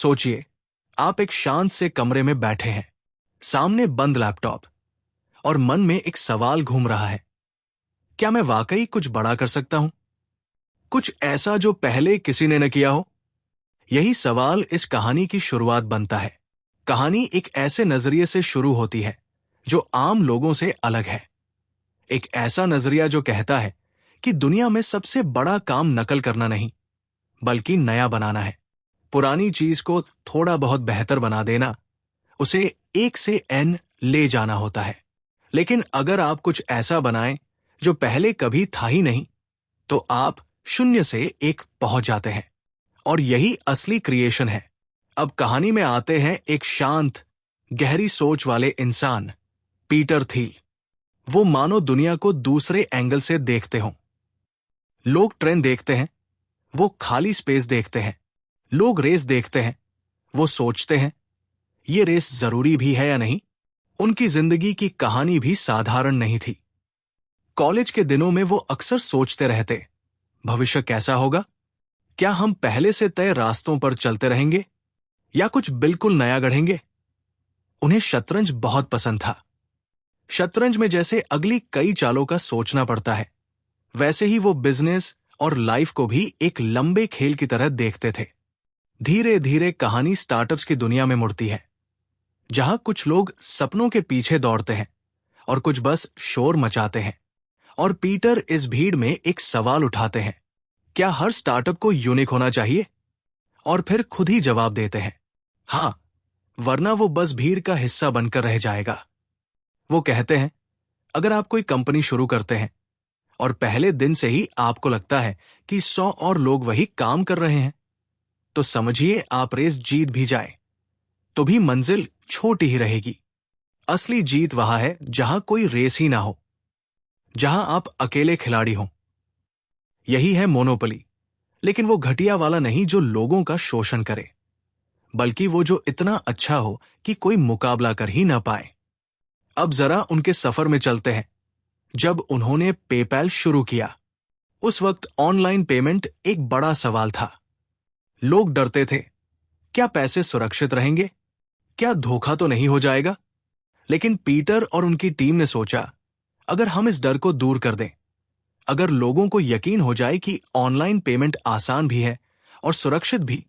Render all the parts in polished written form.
सोचिए, आप एक शांत से कमरे में बैठे हैं, सामने बंद लैपटॉप, और मन में एक सवाल घूम रहा है। क्या मैं वाकई कुछ बड़ा कर सकता हूं? कुछ ऐसा जो पहले किसी ने न किया हो? यही सवाल इस कहानी की शुरुआत बनता है। कहानी एक ऐसे नजरिए से शुरू होती है जो आम लोगों से अलग है। एक ऐसा नजरिया जो कहता है कि दुनिया में सबसे बड़ा काम नकल करना नहीं, बल्कि नया बनाना है। पुरानी चीज को थोड़ा बहुत बेहतर बना देना, उसे 1 से n ले जाना होता है। लेकिन अगर आप कुछ ऐसा बनाएं जो पहले कभी था ही नहीं, तो आप 0 से 1 पहुंच जाते हैं। और यही असली क्रिएशन है। अब कहानी में आते हैं एक शांत, गहरी सोच वाले इंसान, पीटर थील। वो मानो दुनिया को दूसरे एंगल से देखते हों। लोग ट्रेन देखते हैं, वो खाली स्पेस देखते हैं। लोग रेस देखते हैं, वो सोचते हैं, ये रेस जरूरी भी है या नहीं? उनकी जिंदगी की कहानी भी साधारण नहीं थी। कॉलेज के दिनों में वो अक्सर सोचते रहते, भविष्य कैसा होगा? क्या हम पहले से तय रास्तों पर चलते रहेंगे या कुछ बिल्कुल नया गढ़ेंगे? उन्हें शतरंज बहुत पसंद था। शतरंज में जैसे अगली कई चालों का सोचना पड़ता है, वैसे ही वो बिजनेस और लाइफ को भी एक लंबे खेल की तरह देखते थे। धीरे धीरे कहानी स्टार्टअप्स की दुनिया में मुड़ती है, जहां कुछ लोग सपनों के पीछे दौड़ते हैं और कुछ बस शोर मचाते हैं। और पीटर इस भीड़ में एक सवाल उठाते हैं, क्या हर स्टार्टअप को यूनिक होना चाहिए? और फिर खुद ही जवाब देते हैं, हां, वरना वो बस भीड़ का हिस्सा बनकर रह जाएगा। वो कहते हैं, अगर आप कोई कंपनी शुरू करते हैं और पहले दिन से ही आपको लगता है कि 100 और लोग वही काम कर रहे हैं, तो समझिए आप रेस जीत भी जाए तो भी मंजिल छोटी ही रहेगी। असली जीत वहां है जहां कोई रेस ही ना हो, जहां आप अकेले खिलाड़ी हों। यही है मोनोपोली, लेकिन वो घटिया वाला नहीं जो लोगों का शोषण करे, बल्कि वो जो इतना अच्छा हो कि कोई मुकाबला कर ही ना पाए। अब जरा उनके सफर में चलते हैं। जब उन्होंने पेपैल शुरू किया, उस वक्त ऑनलाइन पेमेंट एक बड़ा सवाल था। लोग डरते थे, क्या पैसे सुरक्षित रहेंगे? क्या धोखा तो नहीं हो जाएगा? लेकिन पीटर और उनकी टीम ने सोचा, अगर हम इस डर को दूर कर दें, अगर लोगों को यकीन हो जाए कि ऑनलाइन पेमेंट आसान भी है और सुरक्षित भी,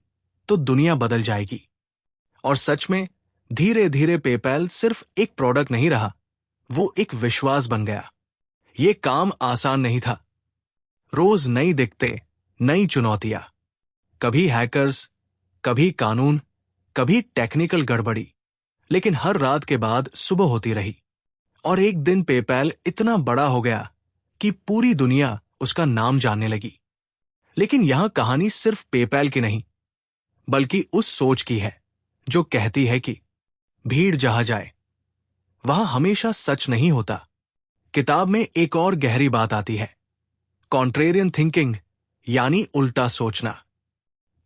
तो दुनिया बदल जाएगी। और सच में धीरे धीरे पेपैल सिर्फ एक प्रोडक्ट नहीं रहा, वो एक विश्वास बन गया। ये काम आसान नहीं था। रोज नई दिक्कतें, नई चुनौतियां, कभी हैकर्स, कभी कानून, कभी टेक्निकल गड़बड़ी। लेकिन हर रात के बाद सुबह होती रही और एक दिन पेपैल इतना बड़ा हो गया कि पूरी दुनिया उसका नाम जानने लगी। लेकिन यहां कहानी सिर्फ पेपैल की नहीं, बल्कि उस सोच की है जो कहती है कि भीड़ जहां जाए वहां हमेशा सच नहीं होता। किताब में एक और गहरी बात आती है, कॉन्ट्रेरियन थिंकिंग, यानी उल्टा सोचना।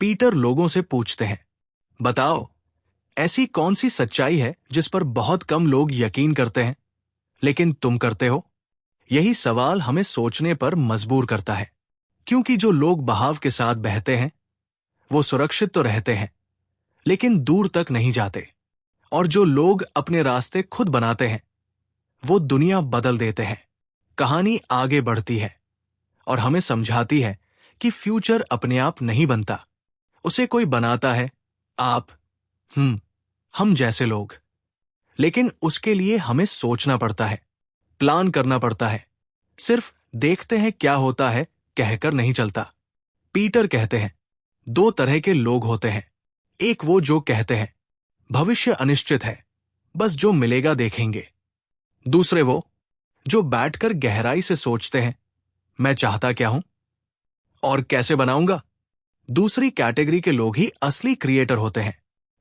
पीटर लोगों से पूछते हैं, बताओ, ऐसी कौन सी सच्चाई है जिस पर बहुत कम लोग यकीन करते हैं, लेकिन तुम करते हो? यही सवाल हमें सोचने पर मजबूर करता है, क्योंकि जो लोग बहाव के साथ बहते हैं, वो सुरक्षित तो रहते हैं, लेकिन दूर तक नहीं जाते। और जो लोग अपने रास्ते खुद बनाते हैं, वो दुनिया बदल देते हैं। कहानी आगे बढ़ती है और हमें समझाती है कि फ्यूचर अपने आप नहीं बनता, उसे कोई बनाता है, आप, हम जैसे लोग। लेकिन उसके लिए हमें सोचना पड़ता है, प्लान करना पड़ता है। सिर्फ देखते हैं क्या होता है कहकर नहीं चलता। पीटर कहते हैं, 2 तरह के लोग होते हैं। एक वो जो कहते हैं, भविष्य अनिश्चित है, बस जो मिलेगा देखेंगे। दूसरे वो जो बैठकर गहराई से सोचते हैं, मैं चाहता क्या हूं और कैसे बनाऊंगा। दूसरी कैटेगरी के लोग ही असली क्रिएटर होते हैं।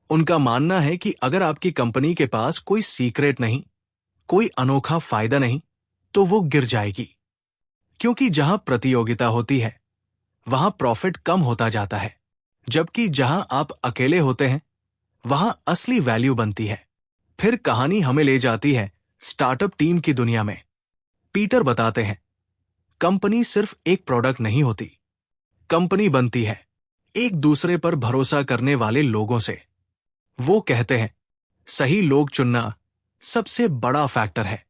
उनका मानना है कि अगर आपकी कंपनी के पास कोई सीक्रेट नहीं, कोई अनोखा फायदा नहीं, तो वो गिर जाएगी। क्योंकि जहां प्रतियोगिता होती है, वहां प्रॉफिट कम होता जाता है, जबकि जहां आप अकेले होते हैं, वहां असली वैल्यू बनती है। फिर कहानी हमें ले जाती है स्टार्टअप टीम की दुनिया में। पीटर बताते हैं, कंपनी सिर्फ एक प्रोडक्ट नहीं होती, कंपनी बनती है एक दूसरे पर भरोसा करने वाले लोगों से। वो कहते हैं सही लोग चुनना सबसे बड़ा फैक्टर है।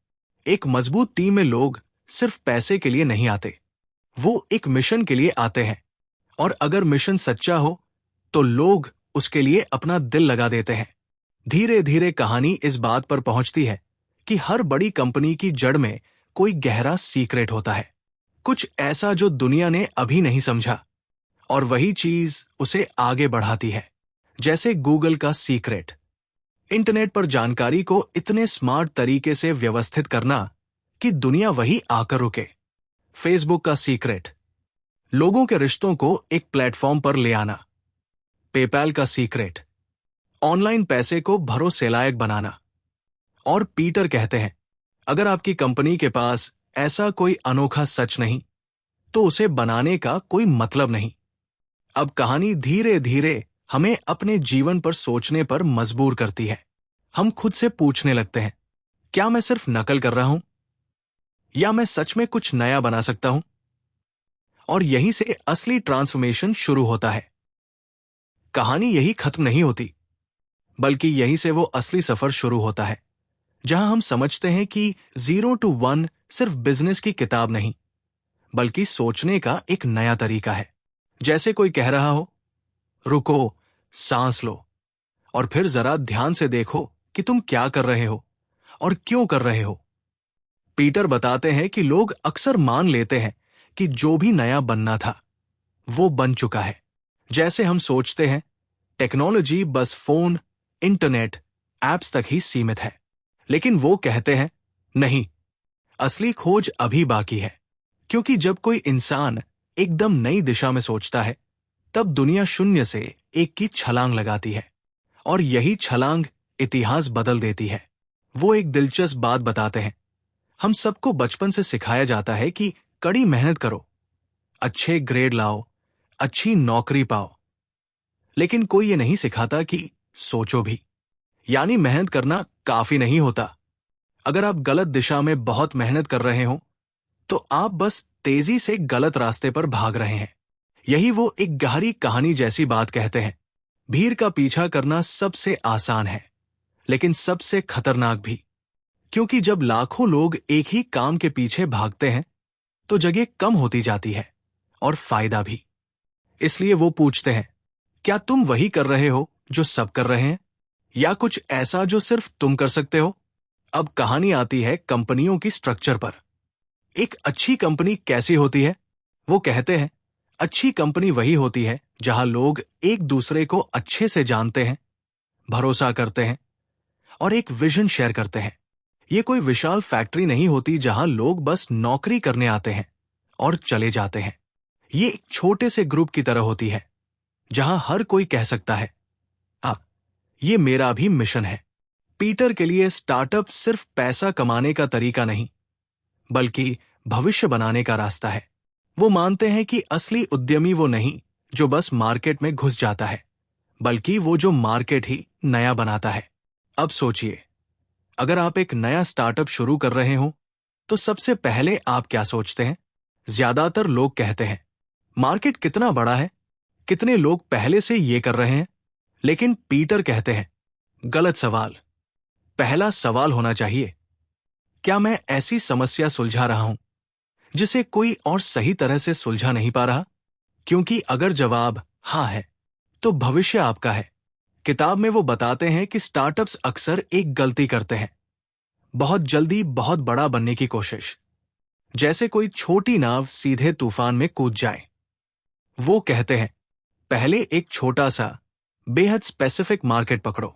एक मजबूत टीम में लोग सिर्फ पैसे के लिए नहीं आते, वो एक मिशन के लिए आते हैं। और अगर मिशन सच्चा हो तो लोग उसके लिए अपना दिल लगा देते हैं। धीरे धीरे कहानी इस बात पर पहुंचती है कि हर बड़ी कंपनी की जड़ में कोई गहरा सीक्रेट होता है, कुछ ऐसा जो दुनिया ने अभी नहीं समझा, और वही चीज उसे आगे बढ़ाती है। जैसे गूगल का सीक्रेट, इंटरनेट पर जानकारी को इतने स्मार्ट तरीके से व्यवस्थित करना कि दुनिया वही आकर रुके। फेसबुक का सीक्रेट, लोगों के रिश्तों को एक प्लेटफॉर्म पर ले आना। पेपैल का सीक्रेट, ऑनलाइन पैसे को भरोसे लायक बनाना। और पीटर कहते हैं अगर आपकी कंपनी के पास ऐसा कोई अनोखा सच नहीं तो उसे बनाने का कोई मतलब नहीं। अब कहानी धीरे धीरे हमें अपने जीवन पर सोचने पर मजबूर करती है। हम खुद से पूछने लगते हैं, क्या मैं सिर्फ नकल कर रहा हूं या मैं सच में कुछ नया बना सकता हूं? और यहीं से असली ट्रांसफॉर्मेशन शुरू होता है। कहानी यही खत्म नहीं होती, बल्कि यहीं से वो असली सफर शुरू होता है, जहां हम समझते हैं कि 0 to 1 सिर्फ बिजनेस की किताब नहीं, बल्कि सोचने का एक नया तरीका है। जैसे कोई कह रहा हो, रुको, सांस लो, और फिर जरा ध्यान से देखो कि तुम क्या कर रहे हो और क्यों कर रहे हो। पीटर बताते हैं कि लोग अक्सर मान लेते हैं कि जो भी नया बनना था वो बन चुका है। जैसे हम सोचते हैं टेक्नोलॉजी बस फोन, इंटरनेट, एप्स तक ही सीमित है। लेकिन वो कहते हैं नहीं, असली खोज अभी बाकी है। क्योंकि जब कोई इंसान एकदम नई दिशा में सोचता है तब दुनिया शून्य से एक की छलांग लगाती है, और यही छलांग इतिहास बदल देती है। वो एक दिलचस्प बात बताते हैं, हम सबको बचपन से सिखाया जाता है कि कड़ी मेहनत करो, अच्छे ग्रेड लाओ, अच्छी नौकरी पाओ, लेकिन कोई ये नहीं सिखाता कि सोचो भी। यानी मेहनत करना काफी नहीं होता। अगर आप गलत दिशा में बहुत मेहनत कर रहे हो तो आप बस तेजी से गलत रास्ते पर भाग रहे हैं। यही वो एक गहरी कहानी जैसी बात कहते हैं। भीड़ का पीछा करना सबसे आसान है, लेकिन सबसे खतरनाक भी। क्योंकि जब लाखों लोग एक ही काम के पीछे भागते हैं तो जगह कम होती जाती है और फायदा भी। इसलिए वो पूछते हैं, क्या तुम वही कर रहे हो जो सब कर रहे हैं, या कुछ ऐसा जो सिर्फ तुम कर सकते हो? अब कहानी आती है कंपनियों की स्ट्रक्चर पर। एक अच्छी कंपनी कैसी होती है? वो कहते हैं अच्छी कंपनी वही होती है जहां लोग एक दूसरे को अच्छे से जानते हैं, भरोसा करते हैं और एक विजन शेयर करते हैं। ये कोई विशाल फैक्ट्री नहीं होती जहां लोग बस नौकरी करने आते हैं और चले जाते हैं। ये एक छोटे से ग्रुप की तरह होती है जहां हर कोई कह सकता है, ये मेरा भी मिशन है। पीटर के लिए स्टार्टअप सिर्फ पैसा कमाने का तरीका नहीं, बल्कि भविष्य बनाने का रास्ता है। वो मानते हैं कि असली उद्यमी वो नहीं जो बस मार्केट में घुस जाता है, बल्कि वो जो मार्केट ही नया बनाता है। अब सोचिए, अगर आप एक नया स्टार्टअप शुरू कर रहे हो तो सबसे पहले आप क्या सोचते हैं? ज्यादातर लोग कहते हैं मार्केट कितना बड़ा है, कितने लोग पहले से ये कर रहे हैं। लेकिन पीटर कहते हैं गलत सवाल। पहला सवाल होना चाहिए, क्या मैं ऐसी समस्या सुलझा रहा हूं जिसे कोई और सही तरह से सुलझा नहीं पा रहा? क्योंकि अगर जवाब हां है तो भविष्य आपका है। किताब में वो बताते हैं कि स्टार्टअप्स अक्सर एक गलती करते हैं, बहुत जल्दी बहुत बड़ा बनने की कोशिश, जैसे कोई छोटी नाव सीधे तूफान में कूद जाए। वो कहते हैं पहले एक छोटा सा बेहद स्पेसिफिक मार्केट पकड़ो,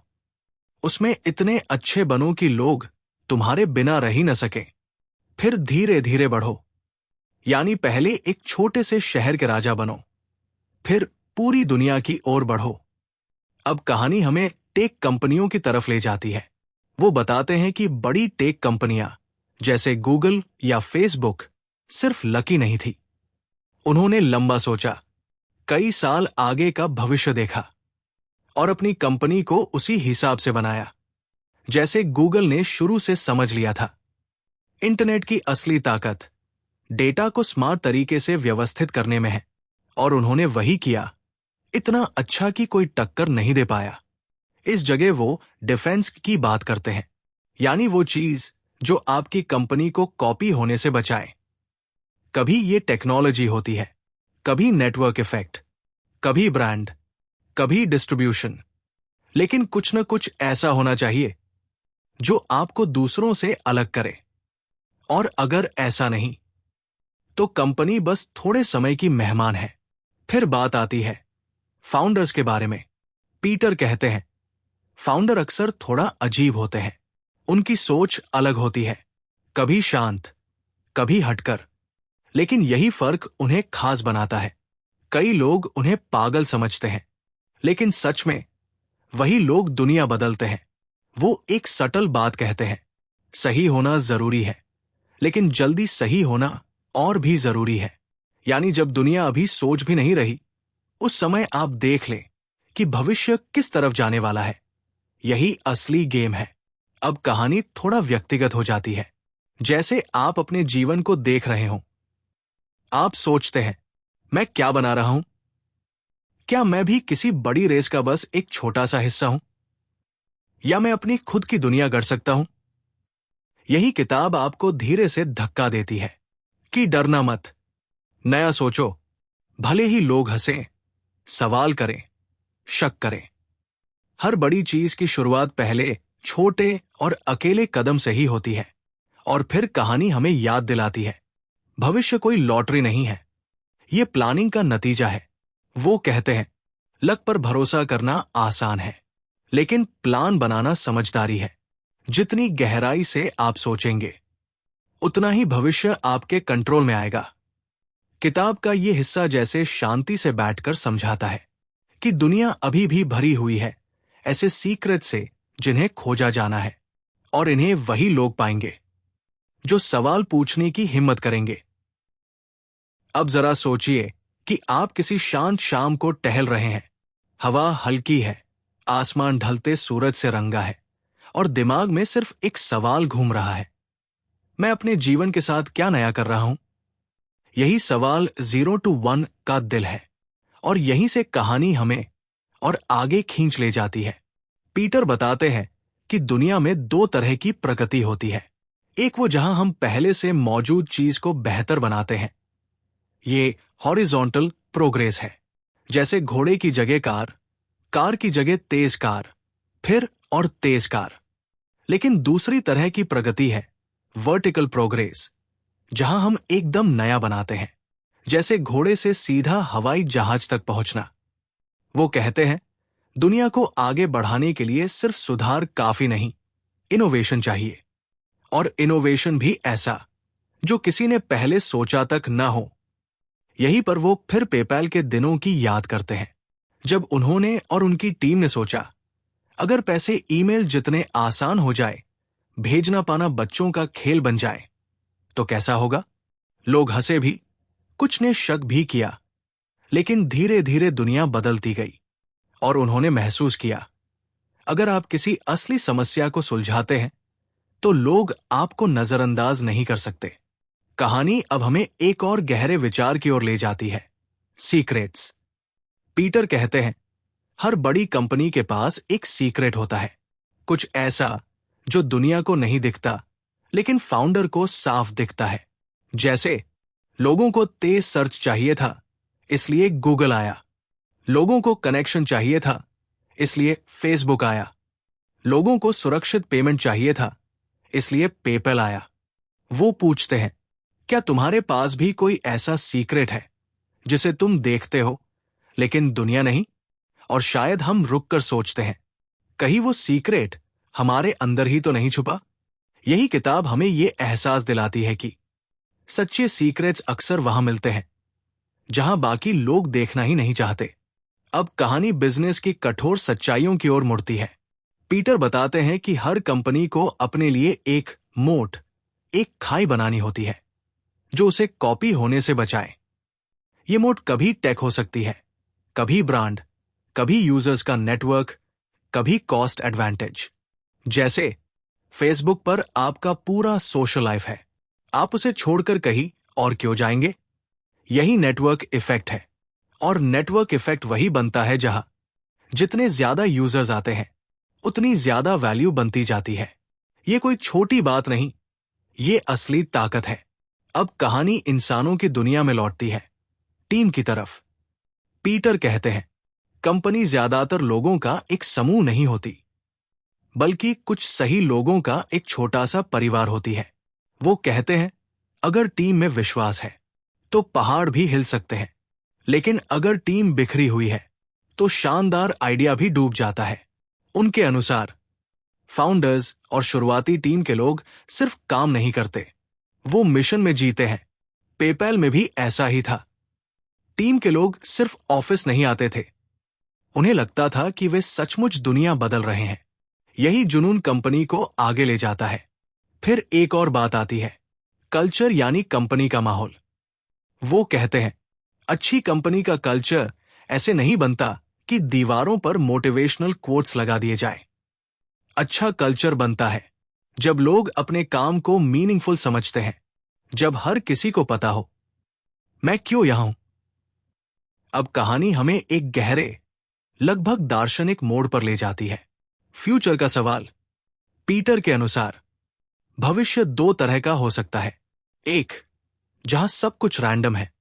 उसमें इतने अच्छे बनो कि लोग तुम्हारे बिना रह ही न सके, फिर धीरे धीरे बढ़ो। यानी पहले एक छोटे से शहर के राजा बनो, फिर पूरी दुनिया की ओर बढ़ो। अब कहानी हमें टेक कंपनियों की तरफ ले जाती है। वो बताते हैं कि बड़ी टेक कंपनियां जैसे गूगल या फेसबुक सिर्फ लकी नहीं थी, उन्होंने लंबा सोचा, कई साल आगे का भविष्य देखा और अपनी कंपनी को उसी हिसाब से बनाया जैसे गूगल ने शुरू से समझ लिया था। इंटरनेट की असली ताकत डेटा को स्मार्ट तरीके से व्यवस्थित करने में है, और उन्होंने वही किया। इतना अच्छा कि कोई टक्कर नहीं दे पाया। इस जगह वो डिफेंस की बात करते हैं, यानी वो चीज जो आपकी कंपनी को कॉपी होने से बचाए। कभी ये टेक्नोलॉजी होती है, कभी नेटवर्क इफेक्ट, कभी ब्रांड, कभी डिस्ट्रीब्यूशन, लेकिन कुछ न कुछ ऐसा होना चाहिए जो आपको दूसरों से अलग करे। और अगर ऐसा नहीं, तो कंपनी बस थोड़े समय की मेहमान है। फिर बात आती है फाउंडर्स के बारे में। पीटर कहते हैं, फाउंडर अक्सर थोड़ा अजीब होते हैं। उनकी सोच अलग होती है, कभी शांत, कभी हटकर, लेकिन यही फर्क उन्हें खास बनाता है। कई लोग उन्हें पागल समझते हैं, लेकिन सच में वही लोग दुनिया बदलते हैं। वो एक सटल बात कहते हैं, सही होना जरूरी है, लेकिन जल्दी सही होना और भी जरूरी है। यानी जब दुनिया अभी सोच भी नहीं रही, उस समय आप देख लें कि भविष्य किस तरफ जाने वाला है। यही असली गेम है। अब कहानी थोड़ा व्यक्तिगत हो जाती है, जैसे आप अपने जीवन को देख रहे हो। आप सोचते हैं, मैं क्या बना रहा हूं? क्या मैं भी किसी बड़ी रेस का बस एक छोटा सा हिस्सा हूं? या मैं अपनी खुद की दुनिया गढ़ सकता हूं? यही किताब आपको धीरे से धक्का देती है कि डरना मत, नया सोचो, भले ही लोग हंसें, सवाल करें, शक करें। हर बड़ी चीज की शुरुआत पहले छोटे और अकेले कदम से ही होती है। और फिर कहानी हमें याद दिलाती है, भविष्य कोई लॉटरी नहीं है, ये प्लानिंग का नतीजा है। वो कहते हैं, लक पर भरोसा करना आसान है, लेकिन प्लान बनाना समझदारी है। जितनी गहराई से आप सोचेंगे, उतना ही भविष्य आपके कंट्रोल में आएगा। किताब का ये हिस्सा जैसे शांति से बैठकर समझाता है कि दुनिया अभी भी भरी हुई है ऐसे सीक्रेट से जिन्हें खोजा जाना है, और इन्हें वही लोग पाएंगे जो सवाल पूछने की हिम्मत करेंगे। अब जरा सोचिए कि आप किसी शांत शाम को टहल रहे हैं। हवा हल्की है, आसमान ढलते सूरज से रंगा है, और दिमाग में सिर्फ एक सवाल घूम रहा है, मैं अपने जीवन के साथ क्या नया कर रहा हूं? यही सवाल 0 to 1 का दिल है, और यहीं से कहानी हमें और आगे खींच ले जाती है। पीटर बताते हैं कि दुनिया में दो तरह की प्रगति होती है। एक वो जहां हम पहले से मौजूद चीज को बेहतर बनाते हैं, ये हॉरिजॉन्टल प्रोग्रेस है, जैसे घोड़े की जगह कार, कार की जगह तेज कार, फिर और तेज कार। लेकिन दूसरी तरह की प्रगति है वर्टिकल प्रोग्रेस, जहां हम एकदम नया बनाते हैं, जैसे घोड़े से सीधा हवाई जहाज तक पहुंचना। वो कहते हैं, दुनिया को आगे बढ़ाने के लिए सिर्फ सुधार काफी नहीं, इनोवेशन चाहिए। और इनोवेशन भी ऐसा जो किसी ने पहले सोचा तक ना हो। यहीं पर वो फिर पेपैल के दिनों की याद करते हैं, जब उन्होंने और उनकी टीम ने सोचा, अगर पैसे ईमेल जितने आसान हो जाए, भेजना पाना बच्चों का खेल बन जाए, तो कैसा होगा? लोग हंसे भी, कुछ ने शक भी किया, लेकिन धीरे धीरे दुनिया बदलती गई, और उन्होंने महसूस किया, अगर आप किसी असली समस्या को सुलझाते हैं, तो लोग आपको नजरअंदाज नहीं कर सकते। कहानी अब हमें एक और गहरे विचार की ओर ले जाती है, सीक्रेट्स। पीटर कहते हैं, हर बड़ी कंपनी के पास एक सीक्रेट होता है, कुछ ऐसा जो दुनिया को नहीं दिखता, लेकिन फाउंडर को साफ दिखता है। जैसे लोगों को तेज सर्च चाहिए था, इसलिए गूगल आया। लोगों को कनेक्शन चाहिए था, इसलिए फेसबुक आया। लोगों को सुरक्षित पेमेंट चाहिए था, इसलिए पेपैल आया। वो पूछते हैं, क्या तुम्हारे पास भी कोई ऐसा सीक्रेट है जिसे तुम देखते हो लेकिन दुनिया नहीं? और शायद हम रुक कर सोचते हैं, कहीं वो सीक्रेट हमारे अंदर ही तो नहीं छुपा? यही किताब हमें ये एहसास दिलाती है कि सच्चे सीक्रेट्स अक्सर वहां मिलते हैं जहां बाकी लोग देखना ही नहीं चाहते। अब कहानी बिजनेस की कठोर सच्चाइयों की ओर मुड़ती है। पीटर बताते हैं कि हर कंपनी को अपने लिए एक मोट, एक खाई बनानी होती है जो उसे कॉपी होने से बचाए। ये मोट कभी टेक हो सकती है, कभी ब्रांड, कभी यूजर्स का नेटवर्क, कभी कॉस्ट एडवांटेज। जैसे फेसबुक पर आपका पूरा सोशल लाइफ है, आप उसे छोड़कर कहीं और क्यों जाएंगे? यही नेटवर्क इफेक्ट है। और नेटवर्क इफेक्ट वही बनता है जहां जितने ज्यादा यूजर्स आते हैं उतनी ज्यादा वैल्यू बनती जाती है। ये कोई छोटी बात नहीं, ये असली ताकत है। अब कहानी इंसानों की दुनिया में लौटती है, टीम की तरफ। पीटर कहते हैं, कंपनी ज्यादातर लोगों का एक समूह नहीं होती, बल्कि कुछ सही लोगों का एक छोटा सा परिवार होती है। वो कहते हैं, अगर टीम में विश्वास है तो पहाड़ भी हिल सकते हैं, लेकिन अगर टीम बिखरी हुई है तो शानदार आइडिया भी डूब जाता है। उनके अनुसार फाउंडर्स और शुरुआती टीम के लोग सिर्फ काम नहीं करते, वो मिशन में जीते हैं। पेपैल में भी ऐसा ही था। टीम के लोग सिर्फ ऑफिस नहीं आते थे, उन्हें लगता था कि वे सचमुच दुनिया बदल रहे हैं। यही जुनून कंपनी को आगे ले जाता है। फिर एक और बात आती है, कल्चर यानी कंपनी का माहौल। वो कहते हैं, अच्छी कंपनी का कल्चर ऐसे नहीं बनता कि दीवारों पर मोटिवेशनल कोट्स लगा दिए जाए। अच्छा कल्चर बनता है जब लोग अपने काम को मीनिंगफुल समझते हैं, जब हर किसी को पता हो मैं क्यों यहां हूं। अब कहानी हमें एक गहरे, लगभग दार्शनिक मोड़ पर ले जाती है। फ्यूचर का सवाल। पीटर के अनुसार भविष्य दो तरह का हो सकता है। एक, जहां सब कुछ रैंडम है,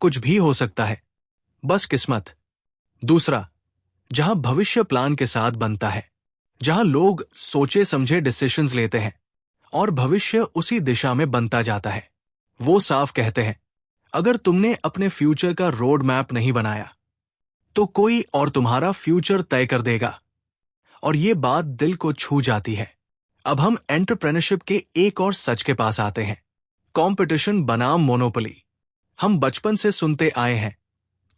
कुछ भी हो सकता है, बस किस्मत। दूसरा, जहां भविष्य प्लान के साथ बनता है, जहां लोग सोचे समझे डिसीजंस लेते हैं और भविष्य उसी दिशा में बनता जाता है। वो साफ कहते हैं, अगर तुमने अपने फ्यूचर का रोड मैप नहीं बनाया तो कोई और तुम्हारा फ्यूचर तय कर देगा। और ये बात दिल को छू जाती है। अब हम एंटरप्रेन्योरशिप के एक और सच के पास आते हैं, कंपटीशन बनाम मोनोपोली। हम बचपन से सुनते आए हैं,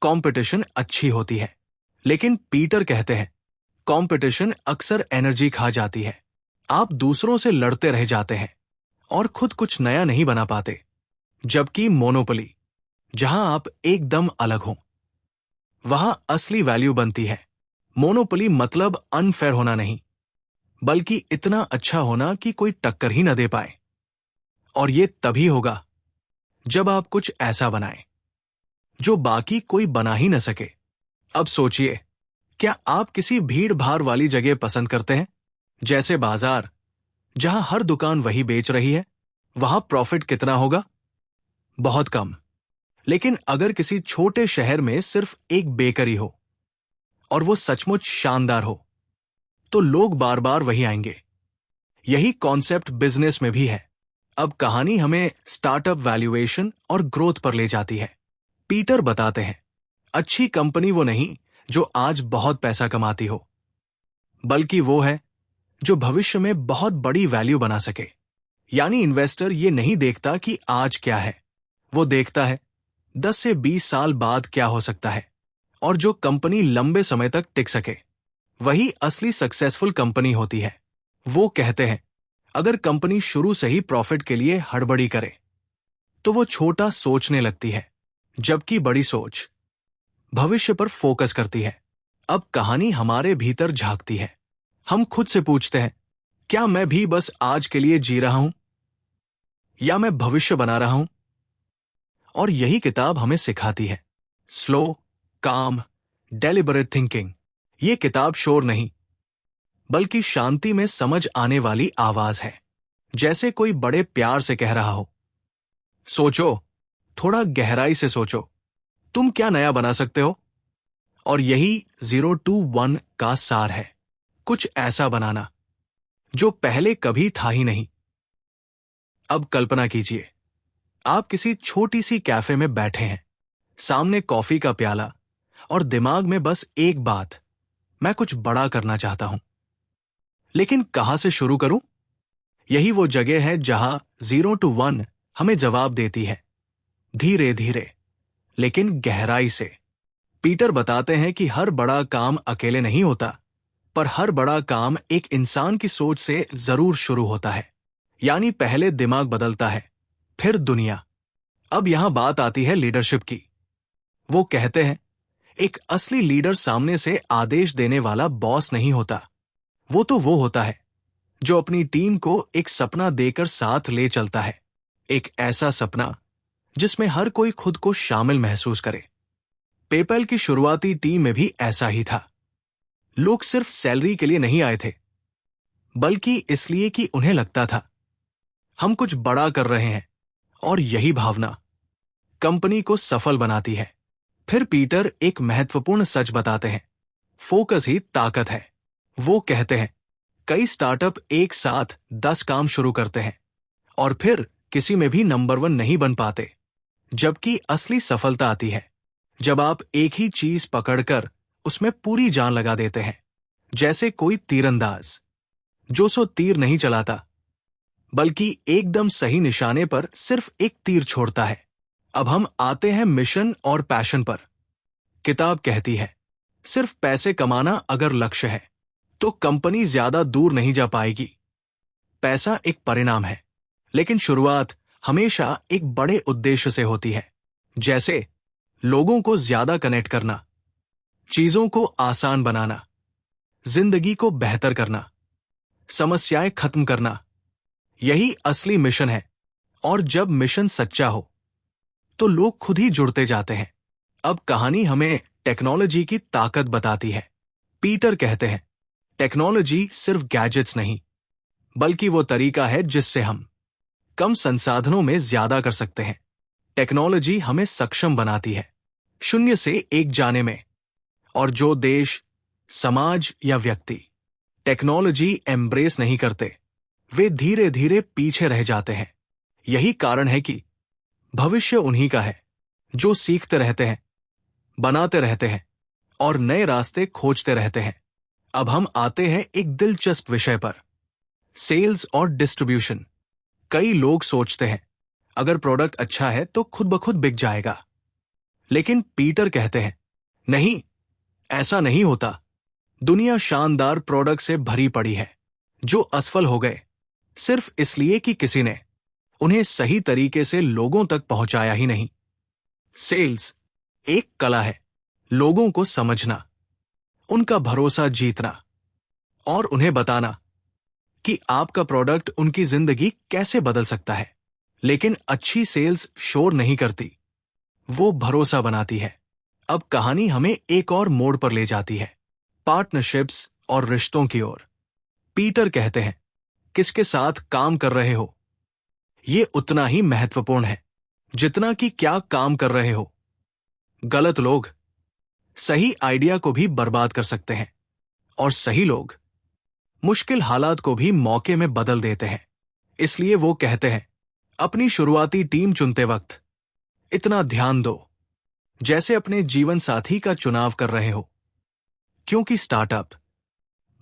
कंपटीशन अच्छी होती है, लेकिन पीटर कहते हैं, कंपटीशन अक्सर एनर्जी खा जाती है। आप दूसरों से लड़ते रह जाते हैं और खुद कुछ नया नहीं बना पाते। जबकि मोनोपोली, जहां आप एकदम अलग हो, वहां असली वैल्यू बनती है। मोनोपोली मतलब अनफेयर होना नहीं, बल्कि इतना अच्छा होना कि कोई टक्कर ही न दे पाए। और ये तभी होगा जब आप कुछ ऐसा बनाएं जो बाकी कोई बना ही न सके। अब सोचिए, क्या आप किसी भीड़ भाड़ वाली जगह पसंद करते हैं, जैसे बाजार, जहां हर दुकान वही बेच रही है? वहां प्रॉफिट कितना होगा? बहुत कम। लेकिन अगर किसी छोटे शहर में सिर्फ एक बेकरी हो और वो सचमुच शानदार हो, तो लोग बार बार वही आएंगे। यही कॉन्सेप्ट बिजनेस में भी है। अब कहानी हमें स्टार्टअप वैल्यूएशन और ग्रोथ पर ले जाती है। पीटर बताते हैं, अच्छी कंपनी वो नहीं जो आज बहुत पैसा कमाती हो, बल्कि वो है जो भविष्य में बहुत बड़ी वैल्यू बना सके। यानी इन्वेस्टर ये नहीं देखता कि आज क्या है, वो देखता है 10 से 20 साल बाद क्या हो सकता है। और जो कंपनी लंबे समय तक टिक सके, वही असली सक्सेसफुल कंपनी होती है। वो कहते हैं, अगर कंपनी शुरू से ही प्रॉफिट के लिए हड़बड़ी करे तो वो छोटा सोचने लगती है, जबकि बड़ी सोच भविष्य पर फोकस करती है। अब कहानी हमारे भीतर झांकती है। हम खुद से पूछते हैं, क्या मैं भी बस आज के लिए जी रहा हूं, या मैं भविष्य बना रहा हूं? और यही किताब हमें सिखाती है, स्लो, काम, डेलिबरेट थिंकिंग। ये किताब शोर नहीं, बल्कि शांति में समझ आने वाली आवाज है, जैसे कोई बड़े प्यार से कह रहा हो, सोचो, थोड़ा गहराई से सोचो, तुम क्या नया बना सकते हो। और यही 0 to 1 का सार है, कुछ ऐसा बनाना जो पहले कभी था ही नहीं। अब कल्पना कीजिए, आप किसी छोटी सी कैफे में बैठे हैं, सामने कॉफी का प्याला और दिमाग में बस एक बात, मैं कुछ बड़ा करना चाहता हूं, लेकिन कहां से शुरू करूं? यही वो जगह है जहां 0 to 1 हमें जवाब देती है, धीरे धीरे लेकिन गहराई से। पीटर बताते हैं कि हर बड़ा काम अकेले नहीं होता, पर हर बड़ा काम एक इंसान की सोच से जरूर शुरू होता है। यानी पहले दिमाग बदलता है, फिर दुनिया। अब यहां बात आती है लीडरशिप की। वो कहते हैं, एक असली लीडर सामने से आदेश देने वाला बॉस नहीं होता। वो तो वो होता है जो अपनी टीम को एक सपना देकर साथ ले चलता है, एक ऐसा सपना जिसमें हर कोई खुद को शामिल महसूस करे। पेपैल की शुरुआती टीम में भी ऐसा ही था। लोग सिर्फ सैलरी के लिए नहीं आए थे, बल्कि इसलिए कि उन्हें लगता था हम कुछ बड़ा कर रहे हैं, और यही भावना कंपनी को सफल बनाती है। फिर पीटर एक महत्वपूर्ण सच बताते हैं, फोकस ही ताकत है। वो कहते हैं कई स्टार्टअप एक साथ 10 काम शुरू करते हैं और फिर किसी में भी नंबर 1 नहीं बन पाते, जबकि असली सफलता आती है जब आप एक ही चीज पकड़कर उसमें पूरी जान लगा देते हैं। जैसे कोई तीरंदाज जो तीर नहीं चलाता, बल्कि एकदम सही निशाने पर सिर्फ एक तीर छोड़ता है। अब हम आते हैं मिशन और पैशन पर। किताब कहती है सिर्फ पैसे कमाना अगर लक्ष्य है तो कंपनी ज्यादा दूर नहीं जा पाएगी। पैसा एक परिणाम है, लेकिन शुरुआत हमेशा एक बड़े उद्देश्य से होती है, जैसे लोगों को ज्यादा कनेक्ट करना, चीजों को आसान बनाना, जिंदगी को बेहतर करना, समस्याएं खत्म करना। यही असली मिशन है, और जब मिशन सच्चा हो तो लोग खुद ही जुड़ते जाते हैं। अब कहानी हमें टेक्नोलॉजी की ताकत बताती है। पीटर कहते हैं टेक्नोलॉजी सिर्फ गैजेट्स नहीं, बल्कि वो तरीका है जिससे हम कम संसाधनों में ज्यादा कर सकते हैं। टेक्नोलॉजी हमें सक्षम बनाती है 0 से 1 जाने में, और जो देश, समाज या व्यक्ति टेक्नोलॉजी एम्ब्रेस नहीं करते, वे धीरे धीरे पीछे रह जाते हैं। यही कारण है कि भविष्य उन्हीं का है जो सीखते रहते हैं, बनाते रहते हैं और नए रास्ते खोजते रहते हैं। अब हम आते हैं एक दिलचस्प विषय पर, सेल्स और डिस्ट्रीब्यूशन। कई लोग सोचते हैं अगर प्रोडक्ट अच्छा है तो खुद ब खुद बिक जाएगा, लेकिन पीटर कहते हैं नहीं, ऐसा नहीं होता। दुनिया शानदार प्रोडक्ट से भरी पड़ी है जो असफल हो गए सिर्फ इसलिए कि किसी ने उन्हें सही तरीके से लोगों तक पहुंचाया ही नहीं। सेल्स एक कला है, लोगों को समझना, उनका भरोसा जीतना और उन्हें बताना कि आपका प्रोडक्ट उनकी जिंदगी कैसे बदल सकता है। लेकिन अच्छी सेल्स शोर नहीं करती, वो भरोसा बनाती है। अब कहानी हमें एक और मोड़ पर ले जाती है, पार्टनरशिप्स और रिश्तों की ओर। पीटर कहते हैं किसके साथ काम कर रहे हो ये उतना ही महत्वपूर्ण है जितना कि क्या काम कर रहे हो। गलत लोग सही आइडिया को भी बर्बाद कर सकते हैं, और सही लोग मुश्किल हालात को भी मौके में बदल देते हैं। इसलिए वो कहते हैं अपनी शुरुआती टीम चुनते वक्त इतना ध्यान दो जैसे अपने जीवन साथी का चुनाव कर रहे हो, क्योंकि स्टार्टअप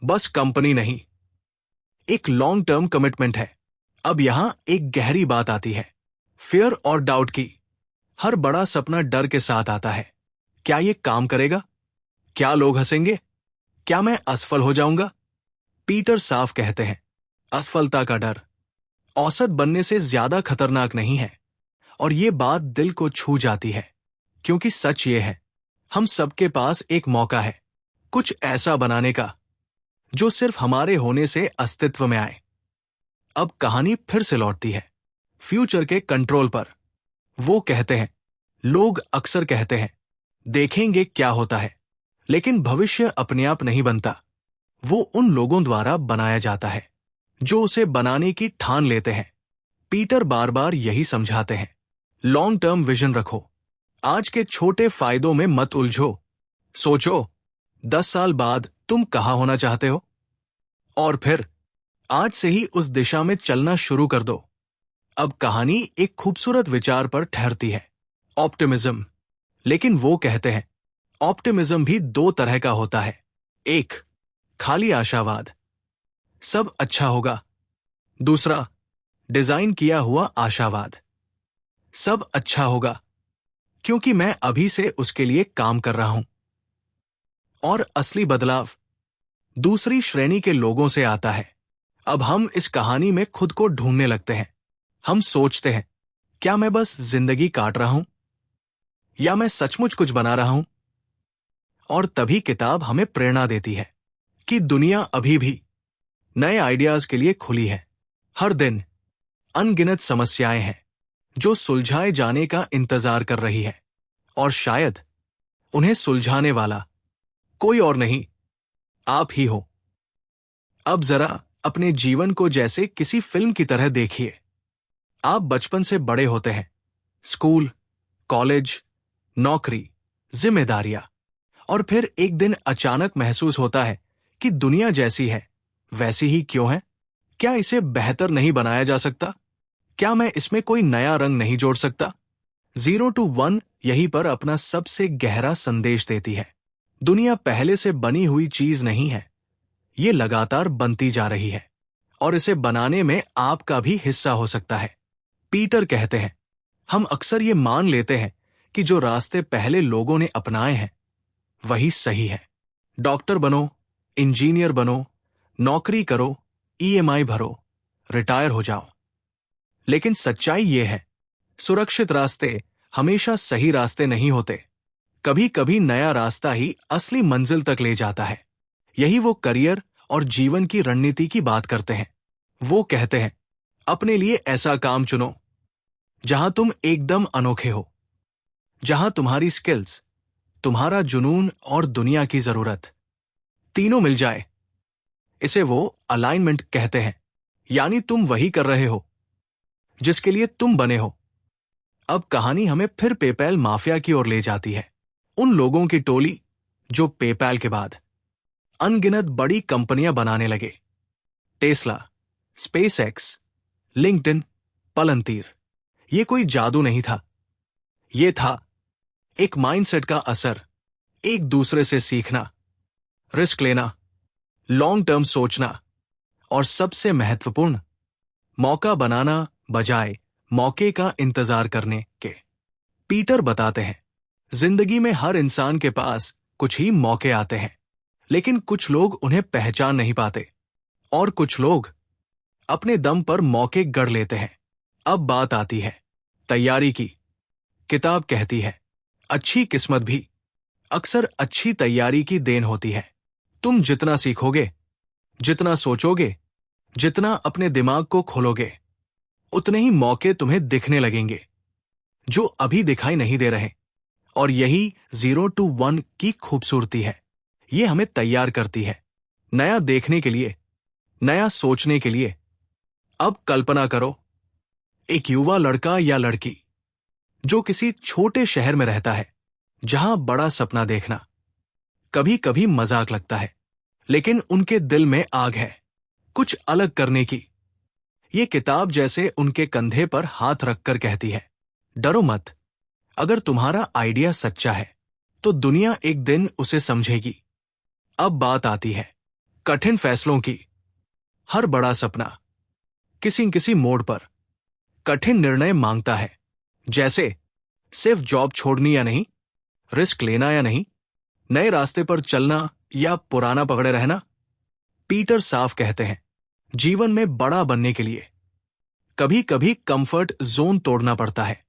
बस कंपनी नहीं, एक लॉन्ग टर्म कमिटमेंट है। अब यहां एक गहरी बात आती है, फियर और डाउट की। हर बड़ा सपना डर के साथ आता है। क्या ये काम करेगा? क्या लोग हंसेंगे? क्या मैं असफल हो जाऊंगा? पीटर साफ कहते हैं असफलता का डर औसत बनने से ज्यादा खतरनाक नहीं है। और ये बात दिल को छू जाती है, क्योंकि सच ये है हम सबके पास एक मौका है कुछ ऐसा बनाने का जो सिर्फ हमारे होने से अस्तित्व में आए। अब कहानी फिर से लौटती है फ्यूचर के कंट्रोल पर। वो कहते हैं लोग अक्सर कहते हैं देखेंगे क्या होता है, लेकिन भविष्य अपने आप नहीं बनता, वो उन लोगों द्वारा बनाया जाता है जो उसे बनाने की ठान लेते हैं। पीटर बार बार यही समझाते हैं, लॉन्ग टर्म विजन रखो, आज के छोटे फायदों में मत उलझो। सोचो 10 साल बाद तुम कहां होना चाहते हो, और फिर आज से ही उस दिशा में चलना शुरू कर दो। अब कहानी एक खूबसूरत विचार पर ठहरती है, ऑप्टिमिज्म। लेकिन वो कहते हैं ऑप्टिमिज्म भी 2 तरह का होता है। एक, खाली आशावाद, सब अच्छा होगा। दूसरा, डिजाइन किया हुआ आशावाद, सब अच्छा होगा क्योंकि मैं अभी से उसके लिए काम कर रहा हूं। और असली बदलाव दूसरी श्रेणी के लोगों से आता है। अब हम इस कहानी में खुद को ढूंढने लगते हैं। हम सोचते हैं क्या मैं बस जिंदगी काट रहा हूं, या मैं सचमुच कुछ बना रहा हूं? और तभी किताब हमें प्रेरणा देती है कि दुनिया अभी भी नए आइडियाज के लिए खुली है। हर दिन अनगिनत समस्याएं हैं जो सुलझाए जाने का इंतजार कर रही है, और शायद उन्हें सुलझाने वाला कोई और नहीं, आप ही हो। अब जरा अपने जीवन को जैसे किसी फिल्म की तरह देखिए। आप बचपन से बड़े होते हैं, स्कूल, कॉलेज, नौकरी, जिम्मेदारियां, और फिर एक दिन अचानक महसूस होता है कि दुनिया जैसी है वैसी ही क्यों है? क्या इसे बेहतर नहीं बनाया जा सकता? क्या मैं इसमें कोई नया रंग नहीं जोड़ सकता? 0 to 1 यहीं पर अपना सबसे गहरा संदेश देती है। दुनिया पहले से बनी हुई चीज नहीं है, ये लगातार बनती जा रही है, और इसे बनाने में आपका भी हिस्सा हो सकता है। पीटर कहते हैं, हम अक्सर ये मान लेते हैं कि जो रास्ते पहले लोगों ने अपनाए हैं वही सही है। डॉक्टर बनो, इंजीनियर बनो, नौकरी करो, ईएमआई भरो, रिटायर हो जाओ। लेकिन सच्चाई ये है, सुरक्षित रास्ते हमेशा सही रास्ते नहीं होते। कभी कभी नया रास्ता ही असली मंजिल तक ले जाता है। यही वो करियर और जीवन की रणनीति की बात करते हैं। वो कहते हैं, अपने लिए ऐसा काम चुनो जहां तुम एकदम अनोखे हो, जहां तुम्हारी स्किल्स, तुम्हारा जुनून और दुनिया की जरूरत तीनों मिल जाए। इसे वो अलाइनमेंट कहते हैं, यानी तुम वही कर रहे हो जिसके लिए तुम बने हो। अब कहानी हमें फिर पेपैल माफिया की ओर ले जाती है। उन लोगों की टोली जो पेपैल के बाद अनगिनत बड़ी कंपनियां बनाने लगे। Tesla, SpaceX, LinkedIn, Palantir. ये कोई जादू नहीं था, ये था एक माइंडसेट का असर। एक दूसरे से सीखना, रिस्क लेना, लॉन्ग टर्म सोचना, और सबसे महत्वपूर्ण, मौका बनाना बजाय मौके का इंतजार करने के। पीटर बताते हैं, जिंदगी में हर इंसान के पास कुछ ही मौके आते हैं, लेकिन कुछ लोग उन्हें पहचान नहीं पाते, और कुछ लोग अपने दम पर मौके गढ़ लेते हैं। अब बात आती है तैयारी की। किताब कहती है, अच्छी किस्मत भी अक्सर अच्छी तैयारी की देन होती है। तुम जितना सीखोगे, जितना सोचोगे, जितना अपने दिमाग को खोलोगे, उतने ही मौके तुम्हें दिखने लगेंगे जो अभी दिखाई नहीं दे रहे। और यही 0 to 1 की खूबसूरती है। ये हमें तैयार करती है नया देखने के लिए, नया सोचने के लिए। अब कल्पना करो, एक युवा लड़का या लड़की जो किसी छोटे शहर में रहता है, जहां बड़ा सपना देखना कभी कभी मजाक लगता है, लेकिन उनके दिल में आग है कुछ अलग करने की। ये किताब जैसे उनके कंधे पर हाथ रखकर कहती है, डरो मत। अगर तुम्हारा आइडिया सच्चा है तो दुनिया एक दिन उसे समझेगी। अब बात आती है कठिन फैसलों की। हर बड़ा सपना किसी किसी मोड़ पर कठिन निर्णय मांगता है, जैसे सिर्फ जॉब छोड़नी या नहीं, रिस्क लेना या नहीं, नए रास्ते पर चलना या पुराना पकड़े रहना। पीटर साफ कहते हैं, जीवन में बड़ा बनने के लिए कभी कभी कंफर्ट जोन तोड़ना पड़ता है।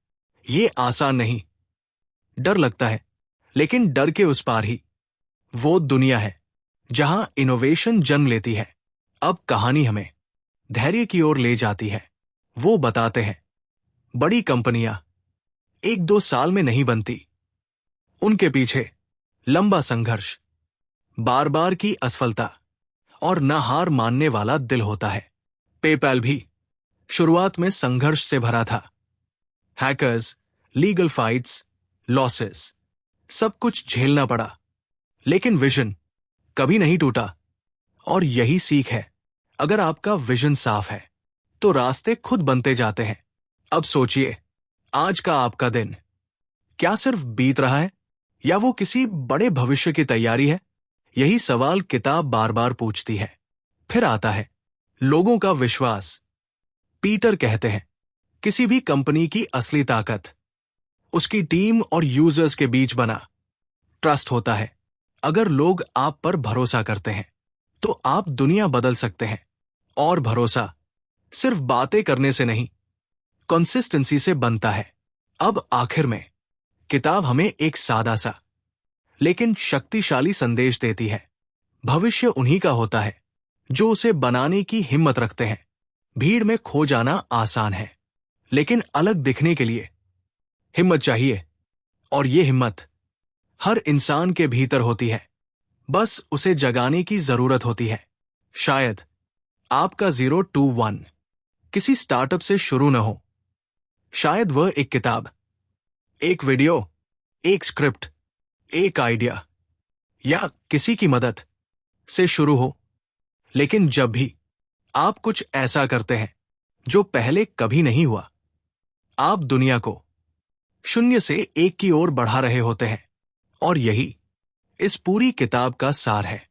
ये आसान नहीं, डर लगता है, लेकिन डर के उस पार ही वो दुनिया है जहां इनोवेशन जन्म लेती है। अब कहानी हमें धैर्य की ओर ले जाती है। वो बताते हैं, बड़ी कंपनियां 1-2 साल में नहीं बनती, उनके पीछे लंबा संघर्ष, बार बार की असफलता और न हार मानने वाला दिल होता है। पेपैल भी शुरुआत में संघर्ष से भरा था। हैकर्स, लीगल फाइट्स, लॉसेस, सब कुछ झेलना पड़ा, लेकिन विजन कभी नहीं टूटा। और यही सीख है, अगर आपका विजन साफ है तो रास्ते खुद बनते जाते हैं। अब सोचिए, आज का आपका दिन क्या सिर्फ बीत रहा है या वो किसी बड़े भविष्य की तैयारी है? यही सवाल किताब बार बार पूछती है। फिर आता है लोगों का विश्वास। पीटर कहते हैं, किसी भी कंपनी की असली ताकत उसकी टीम और यूजर्स के बीच बना ट्रस्ट होता है। अगर लोग आप पर भरोसा करते हैं तो आप दुनिया बदल सकते हैं। और भरोसा सिर्फ बातें करने से नहीं, कंसिस्टेंसी से बनता है। अब आखिर में किताब हमें एक सादा सा लेकिन शक्तिशाली संदेश देती है। भविष्य उन्हीं का होता है जो उसे बनाने की हिम्मत रखते हैं। भीड़ में खो जाना आसान है, लेकिन अलग दिखने के लिए हिम्मत चाहिए, और ये हिम्मत हर इंसान के भीतर होती है, बस उसे जगाने की जरूरत होती है। शायद आपका 0 to 1 किसी स्टार्टअप से शुरू न हो। शायद वह एक किताब, एक वीडियो, एक स्क्रिप्ट, एक आइडिया या किसी की मदद से शुरू हो। लेकिन जब भी आप कुछ ऐसा करते हैं जो पहले कभी नहीं हुआ, आप दुनिया को 0 से 1 की ओर बढ़ा रहे होते हैं। और यही इस पूरी किताब का सार है।